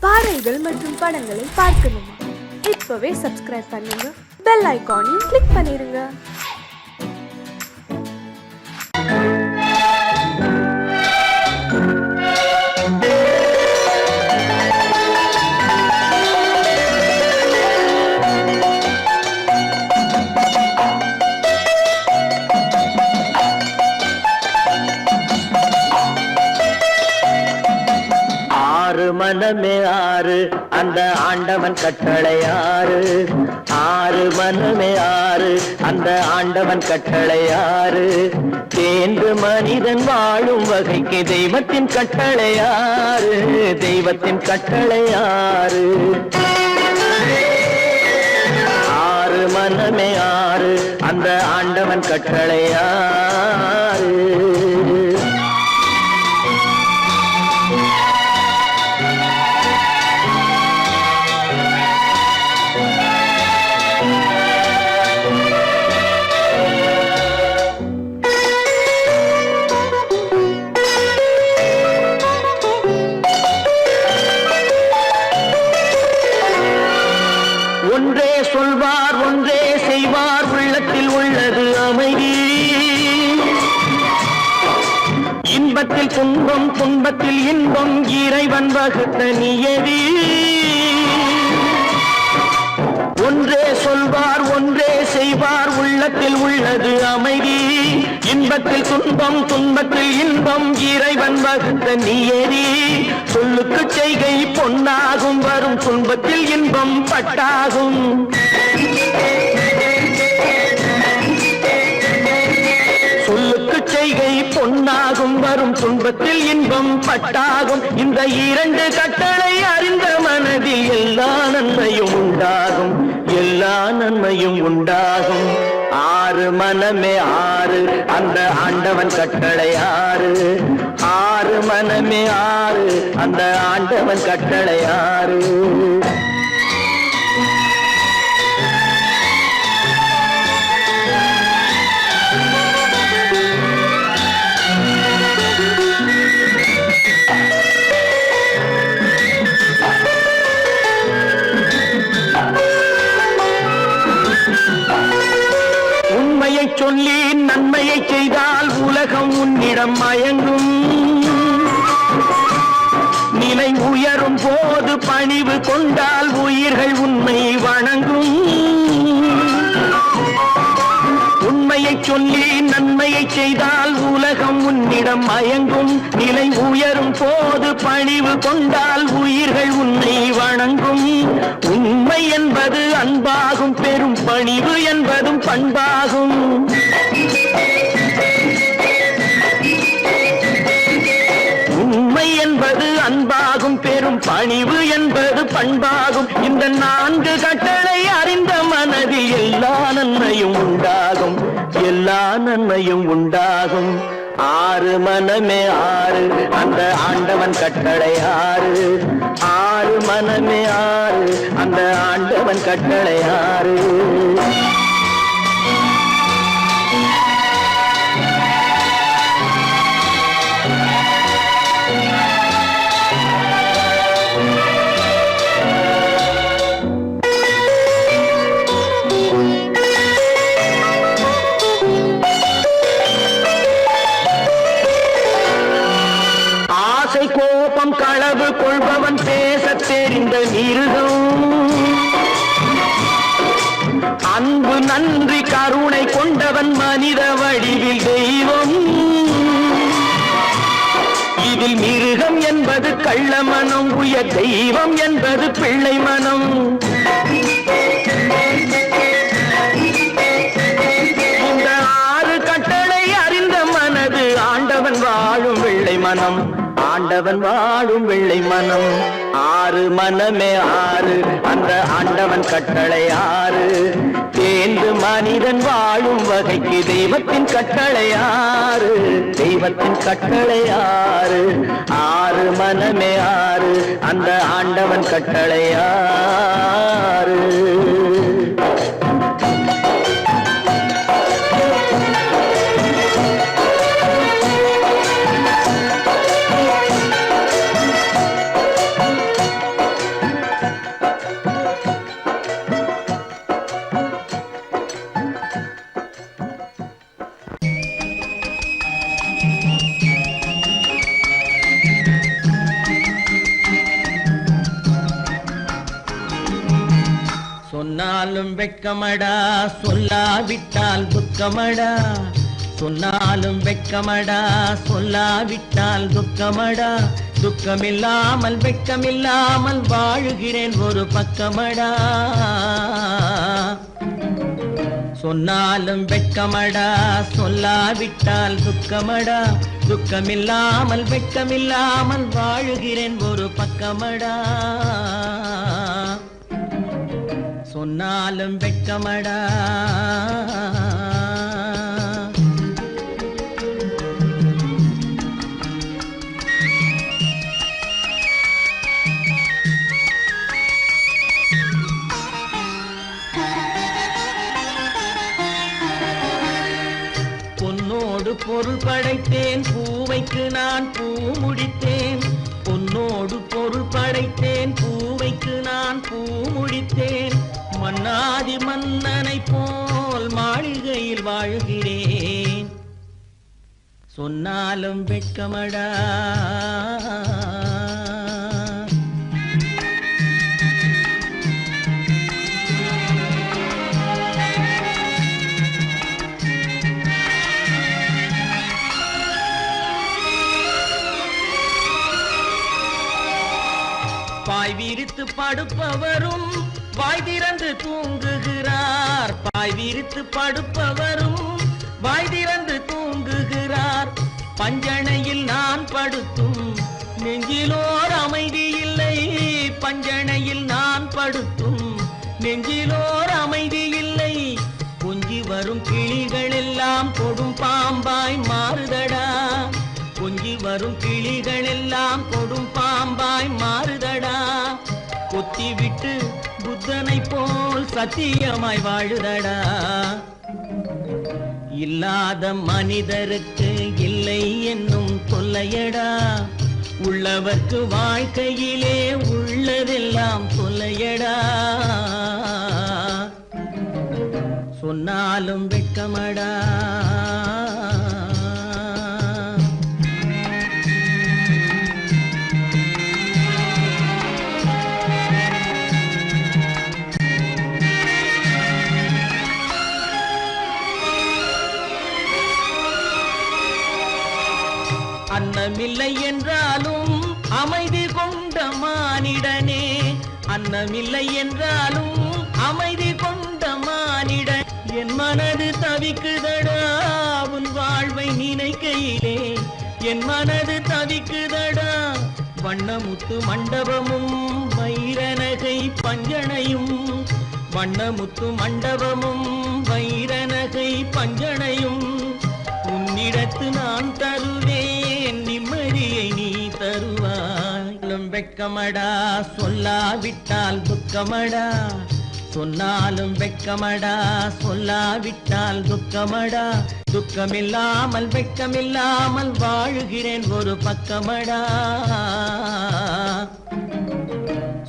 பாடல்கள் மற்றும் படங்களை பார்க்கணுமா? இப்பவே சப்ஸ்கிரைப் பண்ணுங்க, பெல் ஐகானையும் கிளிக் பண்ணிருங்க. மனமே ஆறு அந்த ஆண்டவன் கட்டளை ஆறு. ஆறு மனமே ஆறு அந்த ஆண்டவன் கட்டளை ஆறு. தேர்ந்து மனிதன் வாழும் வகைக்கு தெய்வத்தின் கட்டளை ஆறு. தெய்வத்தின் கட்டளை ஆறு. ஆறு மனமே ஆறு அந்த ஆண்டவன் கட்டளை ஆறு. ஒன்றே சொல்வார் ஒன்றே செய்வார், உள்ளத்தில் உள்ளது அமைதி. இன்பத்தில் துன்பம் துன்பத்தில் இன்பம், இறைவன் வகுத்த நியதி. ஒன்றே சொல்வார் ஒன்றே செய்வார், உள்ளத்தில் உள்ளது அமைதி. இன்பத்தில் துன்பம் துன்பத்தில் இன்பம், இறைவன் வகுத்த நியதி. சொல்லுக்கு செய்கை பொன்னாகும், வரும் துன்பத்தில் இன்பம் பட்டாகும். சொல்லுக்கு செய்கை பொன்னாகும், வரும் துன்பத்தில் இன்பம் பட்டாகும். இந்த இரண்டு கட்டளை அறிந்த மனதில் எல்லா நன்மையும் உண்டாகும். எல்லா நன்மையும் உண்டாகும். ஆறு மனமே ஆறு அந்த ஆண்டவன் கட்டளை ஆறு. ஆறு மனமே ஆறு அந்த ஆண்டவன் கட்டளை ஆறு. உண்மையை சொல்லி நன்மையை செய்தால் உலகம் உன்னிடம் மயங்கும். நிலை உயரும் போது பணிவு கொண்டால் உயிர்கள் உன்னை வணங்கும். உண்மையை சொல்லி நன்மையை செய்தால் உலகம் உன்னிடம் மயங்கும். நிலை உயரும் போது பணிவு கொண்டால் உயிர்கள் உன்னை வணங்கும். உண்மை என்பது அன்பாகும், பெரும் பணிவு என்பதும் பண்பாகும். உண்மை என்பது அன்பாகும், பெரும் பணிவு என்பது பண்பாகும். இந்த நான்கு கட்டளை அறிந்த மனதில் எல்லா நன்மையும் உண்டாகும். எல்லா நன்மையும் உண்டாகும். ஆறு மனமே ஆறு அந்த ஆண்டவன் கட்டளை ஆறு. ஆறு மனமே ஆறு அந்த ஆண்டவன் கட்டளை ஆறு. கோபம் களவு கொள்பவன் பேச தெரிந்த மிருகம். அன்பு நன்றி கருணை கொண்டவன் மனித வடிவில் தெய்வம். இதில் மிருகம் என்பது கள்ள மனம், உயர் தெய்வம் என்பது பிள்ளை மனம். இந்த ஆறு கட்டளை அறிந்த மனது ஆண்டவன் வாழும் வெள்ளை மனம். ஆண்டவன் வாழும் வெள்ளை மனம். ஆறு மனமே ஆறு அந்த ஆண்டவன் கட்டளை ஆறு. தேர்ந்து மனிதன் வாழும் வகைக்கு தெய்வத்தின் கட்டளை ஆறு. தெய்வத்தின் கட்டளை ஆறு. ஆறு மனமே ஆறு அந்த ஆண்டவன் கட்டளை ஆறு. சொன்னாலும் வெட்கமடா சொல்லாவிட்டால் துக்கமடா சொன்னாலும் வெட்கமடா சொல்லாவிட்டால் துக்கமடா துக்கமில்லாமல் வெட்கமில்லாமல் வாழுகிறேன் ஒரு பக்கமடா சொன்னாலும் வெட்கமடா சொல்லாவிட்டால் துக்கமடா துக்கமில்லாமல் வெட்கமில்லாமல் வாழுகிறேன் ஒரு பக்கமடா சொன்னாலும் வெட்கமடா பொன்னோடு பொருள் படைத்தேன் பூவைக்கு நான் பூ முடித்தேன் பொன்னோடு பொருள் படைத்தேன் பூவைக்கு நான் பூ முடித்தேன் மன்னாதி மன்னனை போல் மாளிகையில் வாழ்கிறேன் சொன்னாலும் வெட்கமடா பாய் விரித்து படுப்பவரும் வாய் திறந்து தூங்குகிறார் பாய் விரித்து படுப்பவரும் வாய் திறந்து தூங்குகிறார் பஞ்சணையில் நான் படுத்தும் நெஞ்சிலோர் அமைதி இல்லை பஞ்சணையில் நான் படுத்தும் நெஞ்சிலோர் அமைதி இல்லை கொஞ்சி வரும் கிளிகள் எல்லாம் கொடும் பாம்பாய் மாறுதடா கொஞ்சி வரும் கிளிகள் எல்லாம் கொடும் பாம்பாய் மாறுதடா கொத்தி விட்டு புத்தனை போல் சத்தியமாய் வாழுதடா இல்லாத மனிதருக்கு இல்லை என்னும் தொல்லையடா உள்ளவர்க்கு வாழ்க்கையிலே உள்ளதெல்லாம் தொல்லையடா சொன்னாலும் வெட்கமடா அன்னமில்லை என்றாலும் அமைதி கொண்ட மானிடனே அன்னமில்லை என்றாலும் அமைதி கொண்ட மானிடன் என் மனது தவிக்குதடா உன் வாழ்வை நினைக்கையிலே என் மனது தவிக்குதடா வண்ணமுத்து மண்டபமும் வைரநகை பஞ்சனையும் வண்ணமுத்து மண்டபமும் வைரநகை பஞ்சனையும் உன்னிடத்து நான் தருவேன் நிம்மதியை நீ தருவாய் வெட்கமடா சொல்லாவிட்டால் துக்கமடா சொன்னாலும் வெட்கமடா சொல்லாவிட்டால் துக்கமடா துக்கமில்லாமல் வெட்கமில்லாமல் வாழுகிறேன் ஒரு பக்கமடா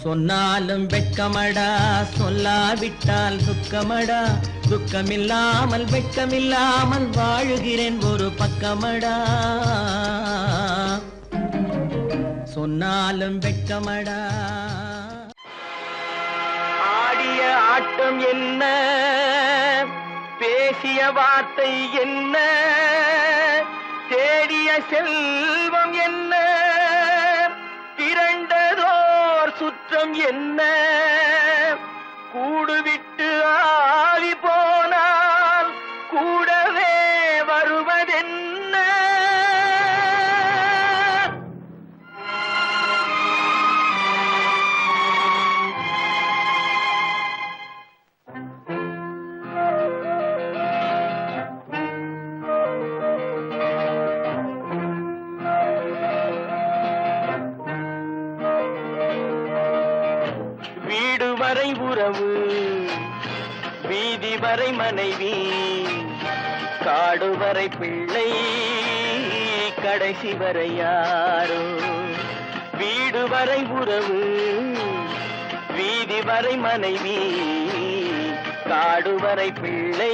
சொன்னாலும் வெட்கமடா சொல்லாவிட்டால் துக்கமடா துக்கமில்லாமல் வெட்கமில்லாமல் வாழுகிறேன் ஒரு பக்கமடா சொன்னாலும் வெட்கமடா ஆடிய ஆட்டம் என்ன பேசிய வார்த்தை என்ன தேடிய செல்வம் என்ன திரண்டதோர் சுற்றம் என்ன கூடுவிட்டு ஆவி போனால் கூடவே வருவதென்ன வீடு வரை உறவு வீதி வரை மனைவி காடு வரை பிள்ளை கடைசி வரை யாரோ வீடு வரை உறவு வீதி வரை மனைவி காடு வரை பிள்ளை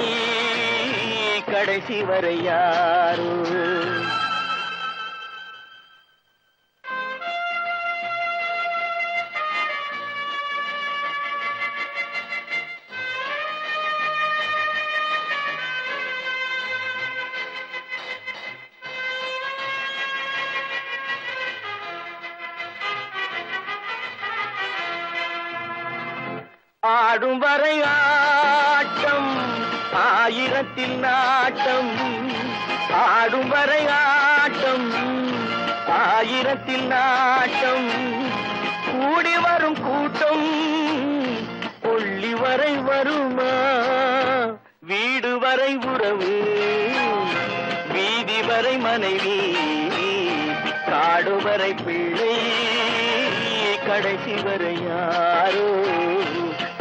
கடைசி வரை யாரோ ஆடும் வரை ஆட்டம் ஆயிரத்தில் நாட்டம் ஆடும் வரை ஆட்டம் ஆயிரத்தில் நாட்டம் கூடி வரும் கூட்டம் கொள்ளி வரை வருமா வீடு வரை உறவு வீதி வரை மனைவி காடு வரை பிள்ளை கடைசி வரை யாரோ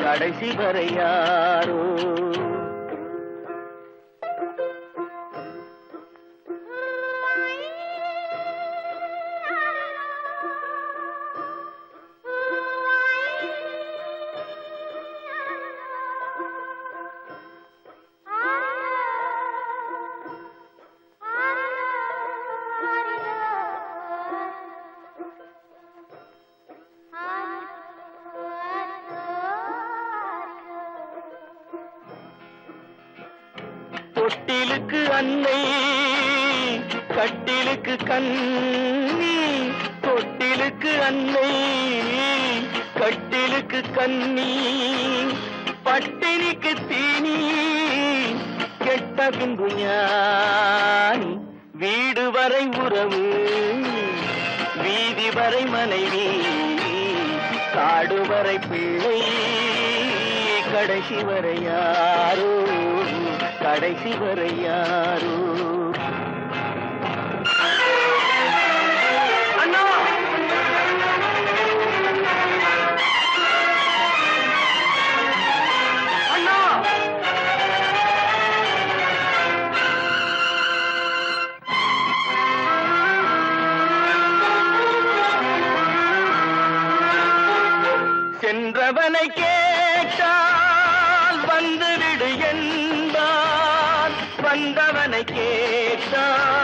கடைசி வரை யாரோ தொட்டிலுக்கு அன்னை கட்டிலுக்கு கண்ணி தொட்டிலுக்கு அன்னை கட்டிலுக்கு கண்ணி பட்டினிக்கு தீனி கெட்ட பின்பு ஞானி வீடு வரை உறவு வீதி வரை மனைவி காடு வரை பிள்ளை கடைசி வரை யாரோ கடைசி வரை யாரோ அண்ணா அண்ணா சென்றவனை கேட்டால் வந்துவிடு என்பான் வந்தவனை கேட்டால்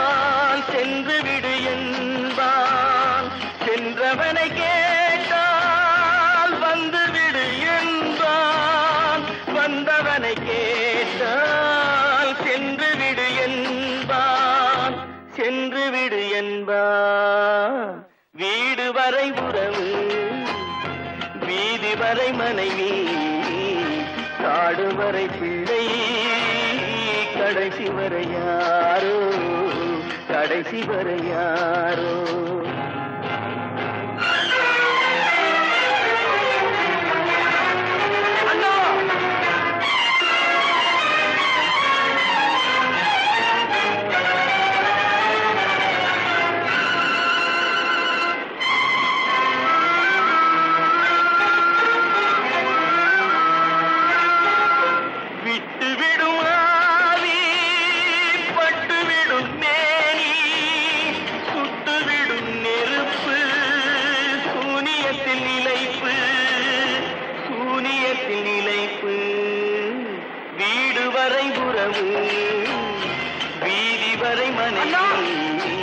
சென்று விடு என்பான் சென்றவனை கேட்டால் வந்துவிடு என்பான் வந்தவனை கேட்டால் சென்று விடு என்பான் சென்று விடு என்பான் வீடு வரை உறவு வீதி வரை மனைவி காடு வரை பிள்ளை கடைசி வரை யாரோ கடைசி வரை யாரோ வீடு வரை உறவு வீதி வரை மனைவி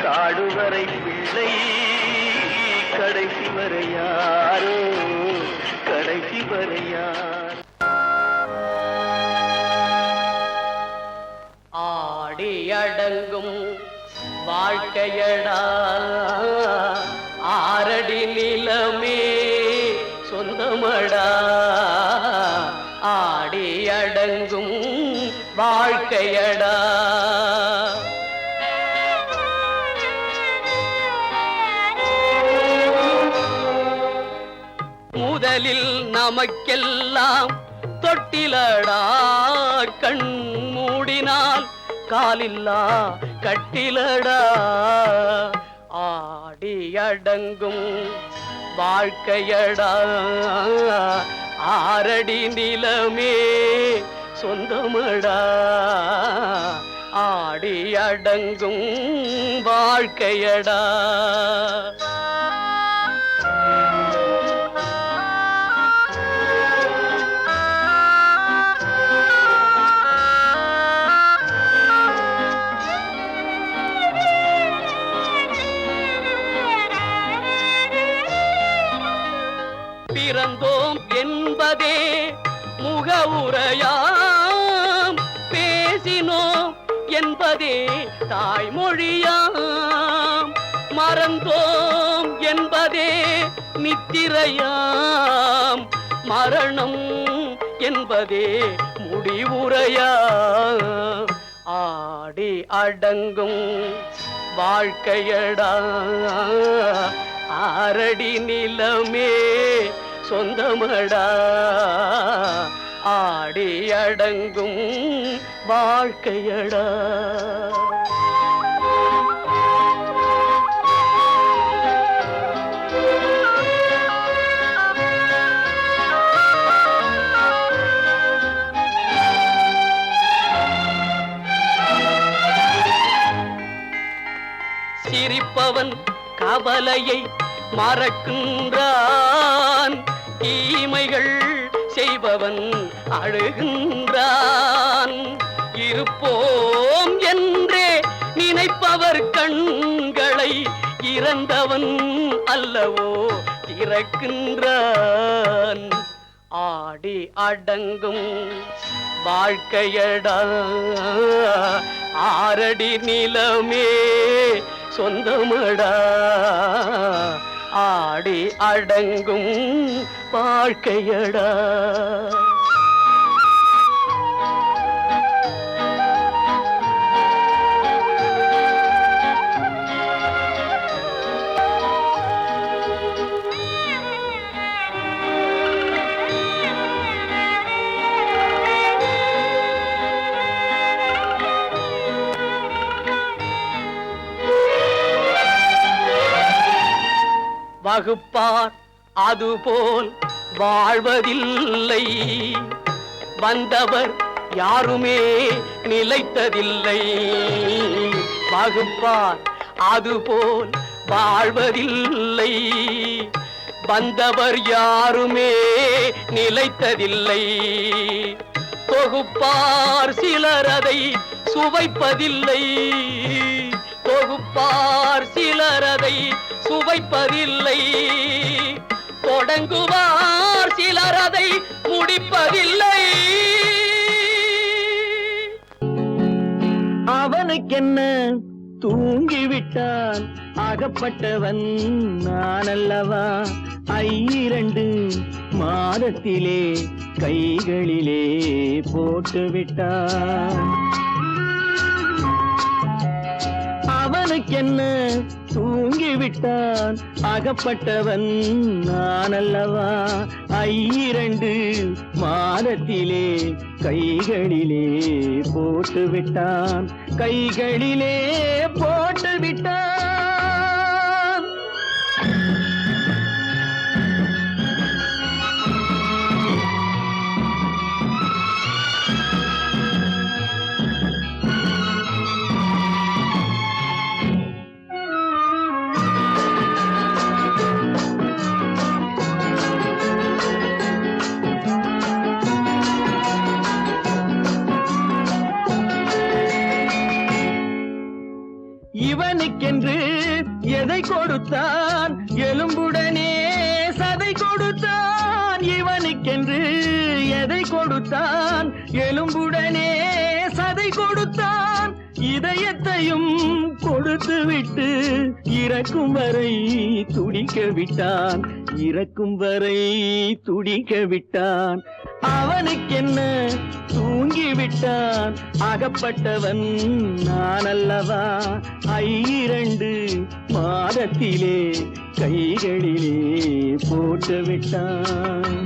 காடு வரை பிள்ளை கடைசி வரை யாரோ கடைசி வரை யாரோ ஆடி அடங்கும் வாழ்க்கையடா ஆரடி நிலமே சொந்தமடா ஆடி அடங்கும் வாழ்க்கையடா முதலில் நமக்கெல்லாம் தொட்டிலடா கண் மூடினால் காலில்லா கட்டிலடா ஆடி அடங்கும் வாழ்க்கையடா ஆரடி நிலமே சொந்தமடா ஆடி அடங்கும் வாழ்க்கையடா பிறந்தோம் என்பதே முகவுரையாம் பேசினோம் என்பதே தாய்மொழியாம் மறந்தோம் என்பதே நித்திரையாம் மரணம் என்பதே முடிவுரையா ஆடி அடங்கும் வாழ்க்கையடா ஆரடி நிலமே சொந்தமடா ஆடி அடங்கும் வாழ்க்கையடா சிரிப்பவன் கவலையை மறக்கின்றான் தீமைகள் செய்பவன் அழுகின்றான் இருப்போம் என்றே நினைப்பவர் கண்களை இறந்தவன் அல்லவோ திறக்கின்றான் ஆடி அடங்கும் வாழ்க்கையடா ஆரடி நிலமே சொந்தமடா ஆடி அடங்கும் வாழ்க்கையடா வகுப்பார் அதுபோல் வாழ்வதில்லை வந்தவர் யாருமே நிலைத்ததில்லை வகுப்பார் அதுபோல் வாழ்வதில்லை வந்தவர் யாருமே நிலைத்ததில்லை தொகுப்பார் சிலர் அதை சுவைப்பதில்லை தொகுப்பார் சிலர் அதை சுவைப்பதில்லை தொடங்குவார் சிலர் அதை முடிப்பதில்லை அவனுக்கென்ன தூங்கிவிட்டான் அகப்பட்டவன் நான் அல்லவா 2 மாதத்திலே கைகளிலே போட்டுவிட்டான் அவனுக்கென்ன தூங்கிவிட்டான் அகப்பட்டவன் நான் அல்லவா 2 மாதத்திலே கைகளிலே போட்டுவிட்டான் கைகளிலே போட்டுவிட்டான் இவனுக்கென்று எதை கொடுத்தான் எலும்புடனே சதை கொடுத்தான் இவனுக்கென்று எதை கொடுத்தான் எலும்புடனே சதை கொடுத்தான் இதயத்தையும் கொடுத்து விட்டு இறக்கும் வரை துடிக்க விட்டான் இறக்கும் வரை துடிக்க விட்டான் அவனுக்கென்ன தூங்கிவிட்டான் அகப்பட்டவன் நான் அல்லவா 2 மாதத்திலே கைகளிலே போட்டுவிட்டான்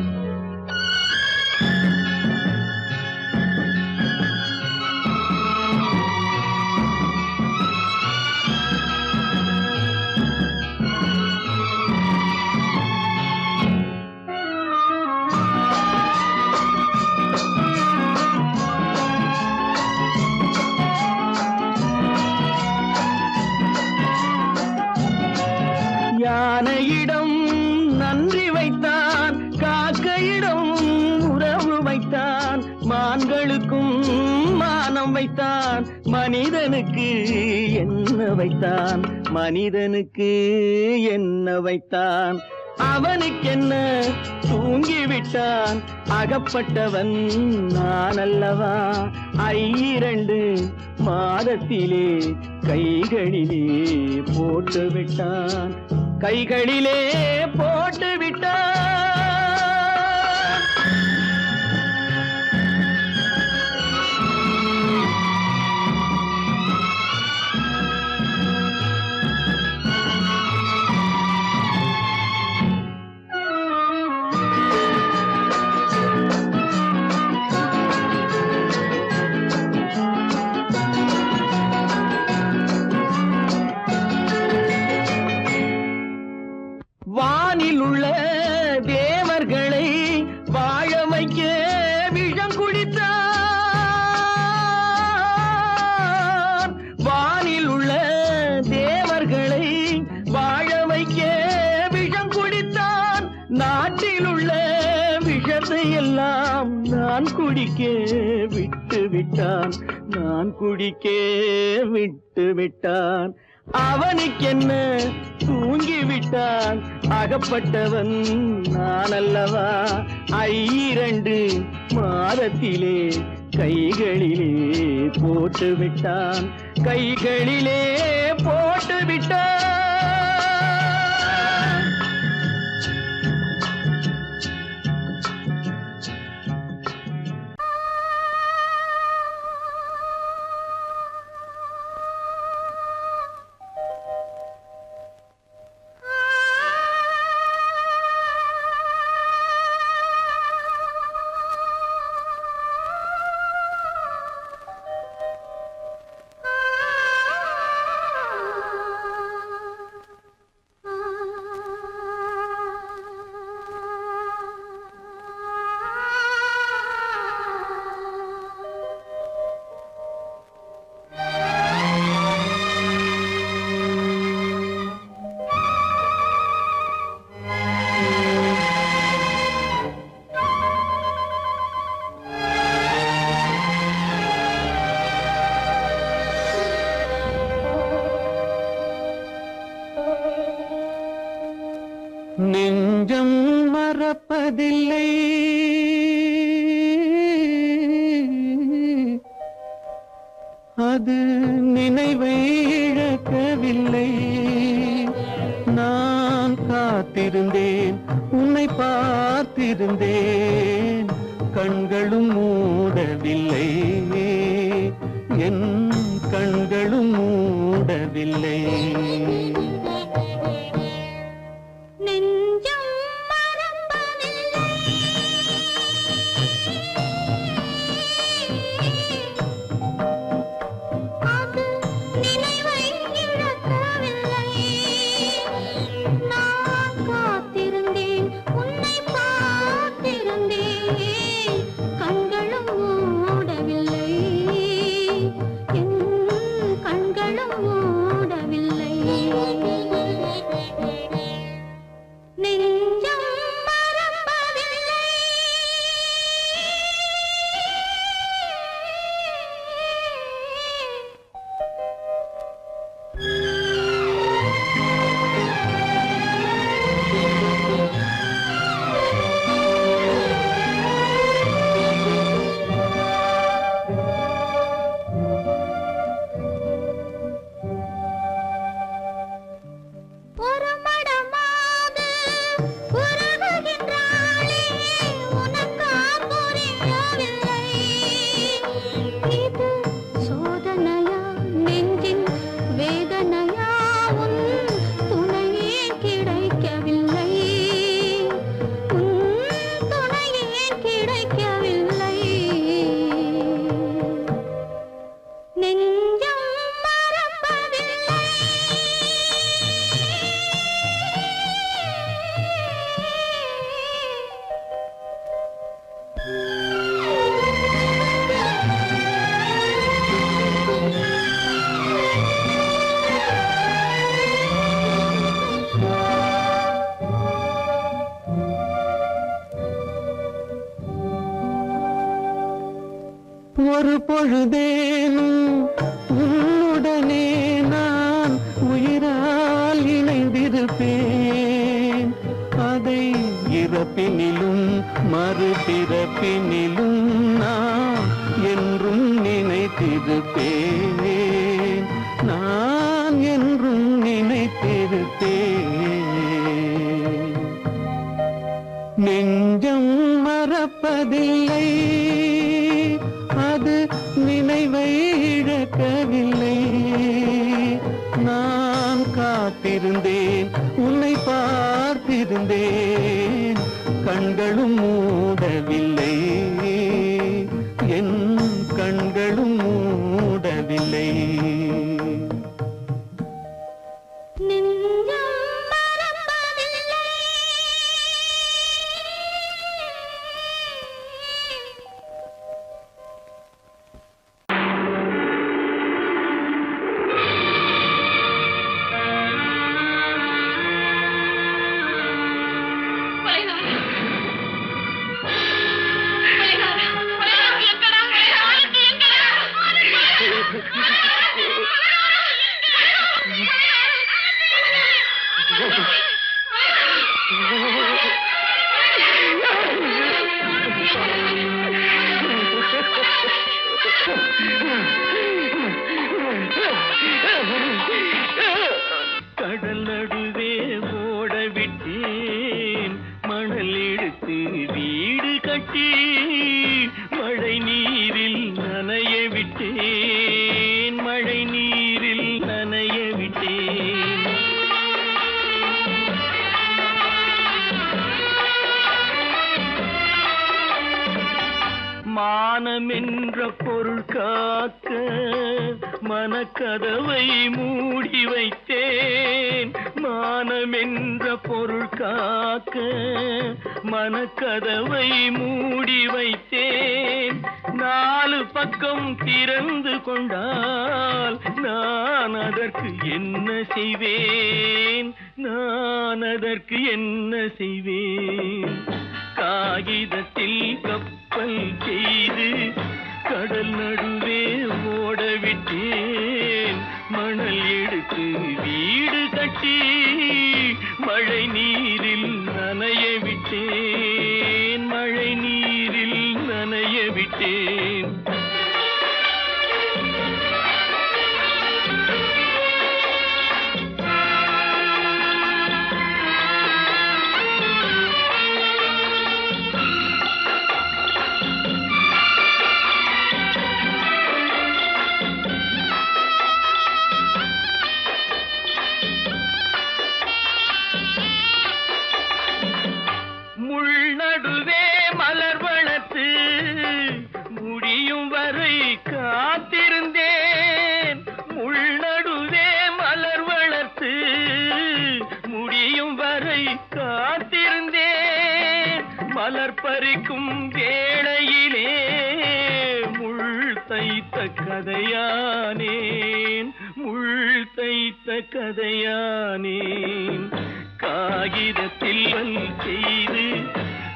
யானையிடம் நன்றி வைத்தான் காக்கையிடம் உறவு வைத்தான் மான்களுக்கும் மானம் வைத்தான் மனிதனுக்கு என்ன வைத்தான் மனிதனுக்கு என்ன வைத்தான் அவனுக்கென்ன தூங்கிவிட்டான் அகப்பட்டவன் நான் அல்லவா 2 மாதத்திலே கைகளிலே போட்டுவிட்டான் கைகளிலே போட்டுவிட்டான் நாட்டில் உள்ள விஷத்தை எல்லாம் நான் குடிக்க விட்டு விட்டான், நான் குடிக்க விட்டு விட்டான். அவனுக்கென்ன தூங்கிவிட்டான், அகப்பட்டவன் நான் அல்லவா. 2 மாதத்திலே கைகளிலே போட்டு விட்டான், கைகளிலே போட்டு விட்டான். நெஞ்சம் மறப்பதில்லை, அது நினைவை இழக்கவில்லை. நான் காத்திருந்தேன், உன்னை பார்த்திருந்தேன், கண்களும் மூடவில்லை, என் கண்களும் மூடவில்லை. ஒரு பொழுதேனும் உன்னுடனே நான் உயிரால் இணைந்திருப்பேன். அதை இறப்பினிலும் மறுபிறப்பினிலும் நான் என்றும் நினைத்திருப்பேன், நான் என்றும் நினைத்திருப்பேன். நெஞ்சம் மறப்பதில்லை, அது நினைவை இழக்கவில்லை. நான் காத்திருந்தேன், உன்னை பார்த்திருந்தேன், கண்களும் மூடவில்லை, என் கண்களும் மூடவில்லை. எடுத்து வீடு கட்டி மழை நீரில் நனைய விட்டேன், மழை நீரில் நனைய விட்டேன். மானம் என்ற பொருள் காக்க மனக்கதவை மூடி வைத்தேன், மானம் என்ற பொருள் காக்க மனக்கதவை மூடி வைத்தேன். 4 பக்கம் திறந்து கொண்டால் நான் அதற்கு என்ன செய்வேன், நான் அதற்கு என்ன செய்வேன்? காகிதத்தில் கப்பல் செய்து கடல் நடுவே ஓடவிட்டேன், மணல் எடுத்து வீடு கட்டி மழை நீரில் நனைய விட்டேன், மழை நீரில் நனைய விட்டேன். நடுவே மலர் வளர்த்து முடியும் வரை காத்திருந்தேன், முள்நடுவே மலர் வளர்த்து முடியும் வரை காத்திருந்தேன். மலர் பறிக்கும் வேளையிலே முள் தைத்த கதையானேன், முள் தைத்த கதையானேன். காகிதத்தில் செய்து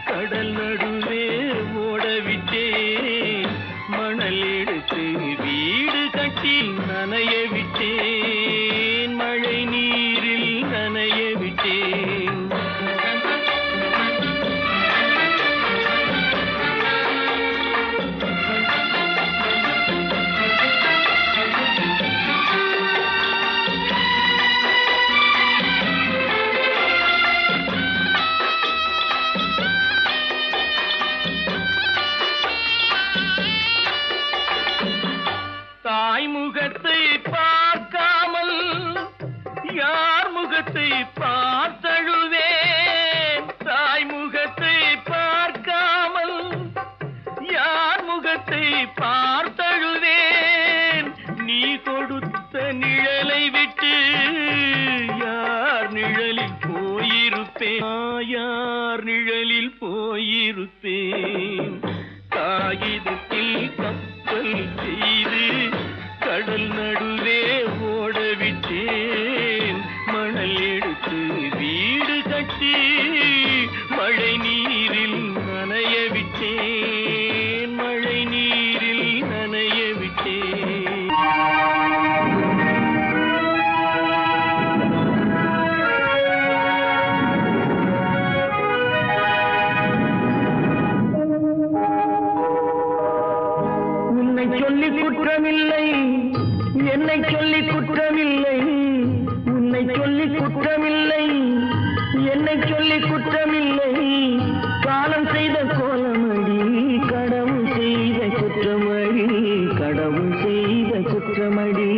கடல் நடுவே ஓடவிட்டேன், மணல் எடுத்து வீடு கட்டி நனைய விட்டேன், மழை நீரில் நனைய விட்டேன். தாய் முகத்தை பார்க்காமல் யார் முகத்தை பார்த்தழுவேன், தாய் முகத்தை பார்க்காமல் யார் முகத்தை பார்த்தழுவேன். நீ கொடுத்த நிழலை விட்டு யார் நிழலில் போயிருப்பேன், யார் நிழலில் போயிருப்பேன். காகிதத்தில் கப்பல் செய்து கடல் நடுவே ஓடவிட்டேன், மணல் எடுத்து வீடு கட்டி மழை நீரில் நனைய விட்டேன், மழை நீரில் நனைய விட்டேன். உன்னை சொல்லி குற்றமில்லை, என்னை சொல்லி குற்றமில்லை, உன்னை சொல்லி குற்றமில்லை, என்னை சொல்லி குற்றமில்லை. காலம் செய்த கோலமடி, கடவுள் செய்த குற்றமடி, கடவுள் செய்த குற்றமடி.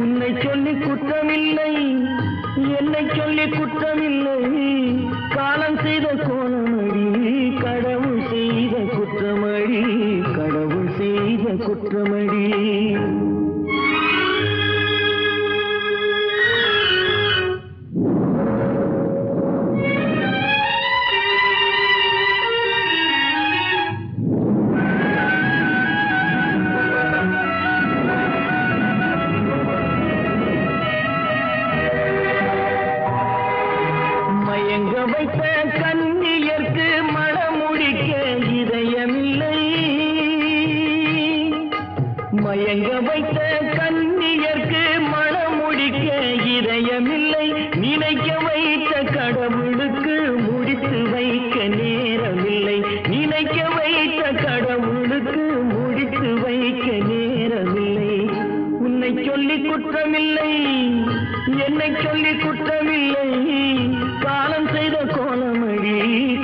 உன்னை சொல்லி குற்றமில்லை, என்னை சொல்லி குற்றமில்லை. காலம் செய்த கோலமடி, கடவுள் செய்த குற்றமடி, கடவுள் செய்த குற்றமடி. மயங்க வைத்த கன்னியர்க்கு மணமுடிக்க இதயமில்லை, மயங்க வைத்த கன்னியர்க்கு மணமுடிக்க இதயமில்லை. நினைக்க வைத்த கடவுளுக்கு முடித்து வைக்க நேரமில்லை, நினைக்க வைத்த கடவுளுக்கு முடித்து வைக்க நேரமில்லை. உன்னை சொல்லி குற்றமில்லை, என்னை சொல்லி குற்றமில்லை. காலம் செய்த கோலமடி,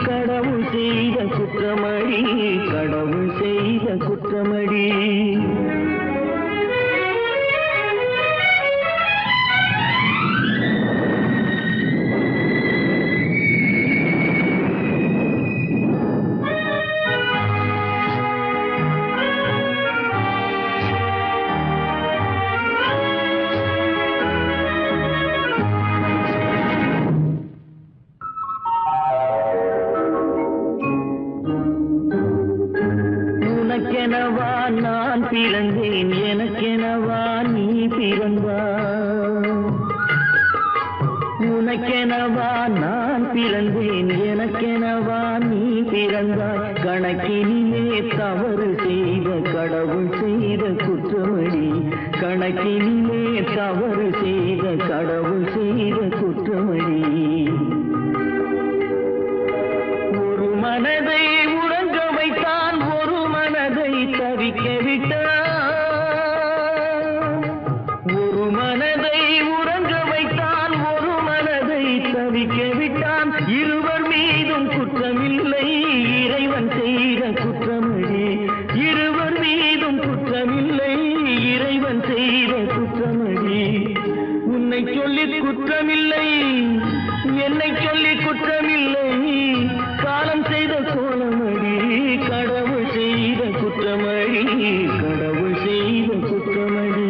கடவுள் குற்றமடி கடவுள் செய்த குற்றமடி உனக்கெனவா நான் பிறந்தேன் எனக்கெனவா நீ பிறந்தாய் உனக்கெனவா நான் பிறந்தேன் எனக்கெனவா நீ பிறந்தாய் கணக்கினிலே தவறு செய்த கடவுள் செய்த குற்றமடி கணக்கினிலே தவறு செய்த கடவுள் செய்த குற்றமடி ஒரு மனதை உறங்க வைத்தான் ஒரு மனதை தவிக்க விட்டான் ஒரு மனதை உறங்க வைத்தான் ஒரு மனதை தவிக்க விட்டான் இருவர் மீதும் குற்றமில்லை இறைவன் செய்த குற்றமடி இருவர் மீதும் குற்றமில்லை இறைவன் செய்த குற்றமடி உன்னை சொல்லி குற்றமில்லை என்னை சொல்லி குற்றமில்லை காலம் செய்த கோலமடி கடவுள் செய்த குற்றமடி கடவுள் செய்த குற்றமடி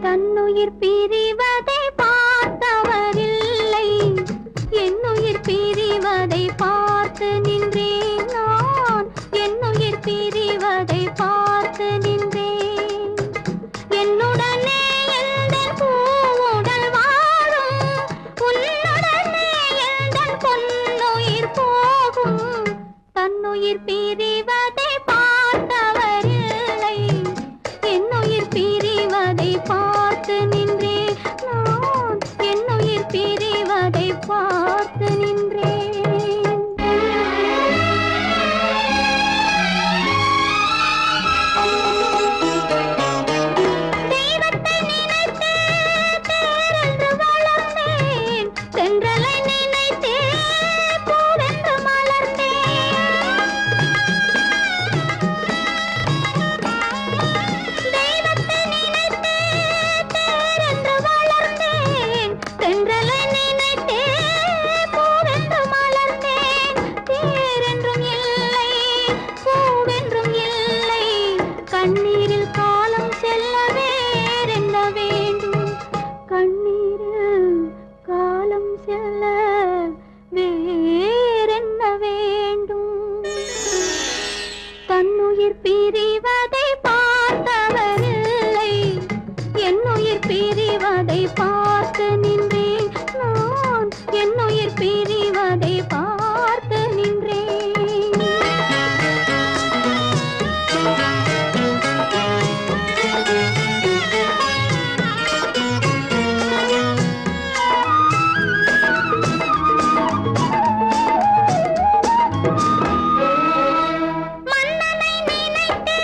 தன்னுயிர் பிரிவதை பார்த்தவரில்லை என்னுயிர் பிரிவதை பார்த்து நின்றேன் நான் என்னுயிர் பிரிவதை பார்த்து நின்றேன் என்னுடனே எந்தன் பூவுடல் வாழும் உன்னுடனே எந்தன் பொன்னுயிர் போகும் தன்னுயிர் பிரிவதை பார்த்தவரில்லை என்னுயிர் பிரிவதை பார்த்து நின்றேன் நான் என்னுயிர் பிரிவதை பார்த்து நின்றேன் தெய்வத்தை நினைத்தே தேரென்று வளர்ந்தேன் தென்றலை நினைத்தே பூவென்று மலர்ந்தேன் தெய்வத்தை நினைத்தே தேரென்று வளர்ந்தேன் தென்றலை நினைத்தே பூவென்று மலர்ந்தேன் தேரென்றும் இல்லை பூவென்றும் இல்லை கண்ணீரில் காலம் செல்ல வேறென்ன வேண்டும் கண்ணீரில் காலம் செல்ல வேறென்ன வேண்டும் தன்னுயிர் பிரிவதை பார்த்தவரில்லை என்னுயிர் பிரிவதை பார்த்து நின்றேன் நான் என்னுயிர் பிரிவதை பார்த்து நின்றேன் மன்னனை நினைத்தே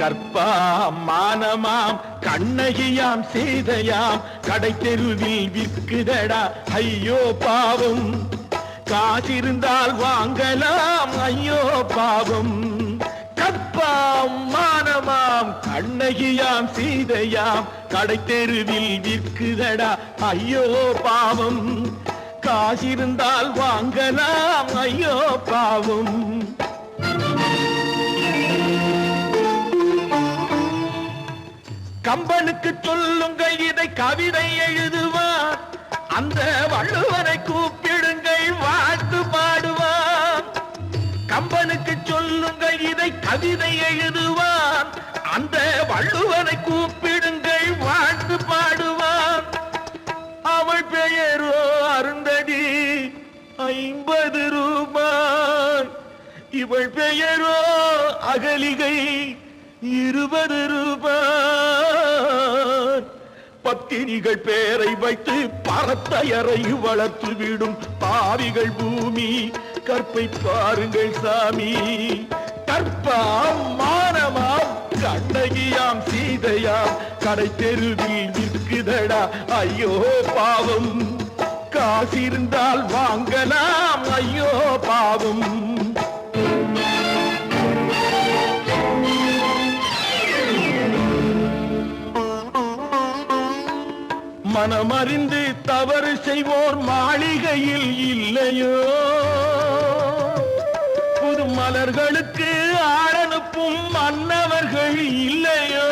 கற்பாம் மானமாம் கண்ணகியாம் சீதையாம் கடை தெருவில் விற்குதடா ஐயோ பாவம். காசிருந்தால் வாங்கலாம் ஐயோ பாவம். கற்பாம் மானமாம் கண்ணகியாம் சீதையாம் கடை தெருவில் விற்குதடா ஐயோ பாவம். காசிருந்தால் வாங்கலாம் ஐயோ பாவம். கம்பனுக்கு சொல்லுங்கள் இதை கவிதை எழுதுவார். அந்த வள்ளுவனை கூப்பிடுங்கள் வாழ்த்து பாடுவார். கம்பனுக்கு சொல்லுங்கள் இதை கவிதை எழுதுவார். அந்த வள்ளுவனை கூப்பிடுங்கள் வாழ்த்து பாடுவார். அவள் பெயரோ அருந்ததி 50 ரூபாய். இவள் பெயரோ அகலிகை 20 ரூபாய். பத்தினிகள் பேரை வைத்து பரத்தையரை வளர்த்து விடும் பாவிகள் பூமி. கற்பை பாருங்கள் சாமி. கற்பாம் மானமாம் கண்ணகியாம் சீதையாம் கடை தெருவில் விற்குதடா ஐயோ பாவம். காசிருந்தால் வாங்கலாம் ஐயோ பாவம். மனமறிந்து தவறு செய்வோர் மாளிகையில் இல்லையோ. புது மலர்களுக்கு ஆளனுப்பும் மன்னவர்கள் இல்லையோ.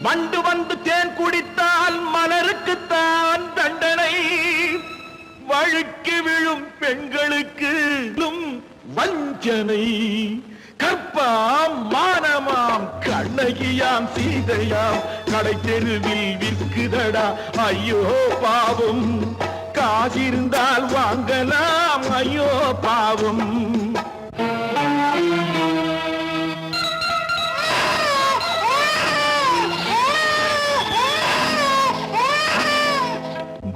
வண்டு வந்து தேன் குடித்தால் மலருக்குத்தான் தண்டனை. வழுக்கி விழும் பெண்களுக்கு வஞ்சனை. கற்பாம் மானமாம் கண்ணகியாம் சீதையாம் கடை தெருவில் விற்குதடா ஐயோ பாவம். காசிருந்தால் வாங்கலாம் ஐயோ பாவம்.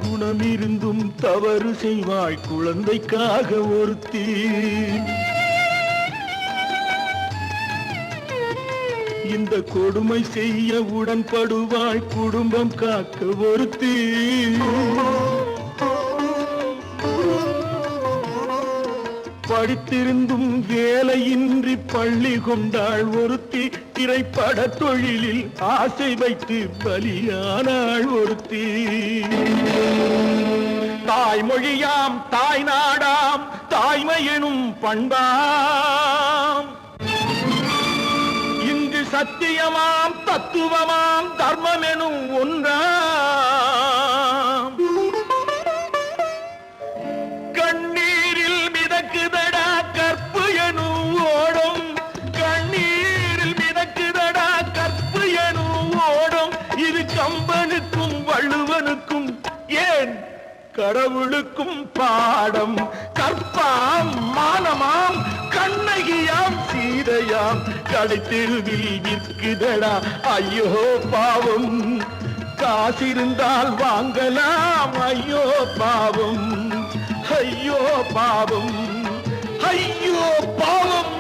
குணமிருந்தும் தவறு செய்வாய் குழந்தைக்காக ஒருத்தி. இந்த கொடுமை செய்ய உடன்படுவாய் குடும்பம் காக்க ஒருத்தி. படித்திருந்தும் வேலையின்றி பள்ளி கொண்டாள் ஒருத்தி. திரைப்பட தொழிலில் ஆசை வைத்து பலியானாள் ஒருத்தி. தாய்மொழியாம் தாய் நாடாம் தாய்மையெனும் பண்பாம். சத்தியமாம் தத்துவமாம் தர்மம் எனும் ஒன்றாம். கண்ணீரில் மிதக்குதடா கற்பு எனும் ஓடும். கண்ணீரில் மிதக்குதடா கற்பு எனும் ஓடும். இது கம்பனுக்கும் வள்ளுவனுக்கும் ஏன் கடவுளுக்கும் பாடம். கற்பாம் மானமாம் கண்ணகியாம் சீதையாம் கடை தெருவில் விற்குதடா ஐயோ பாவம். காசிருந்தால் வாங்கலாம் ஐயோ பாவம். ஐயோ பாவம். ஐயோ பாவம்.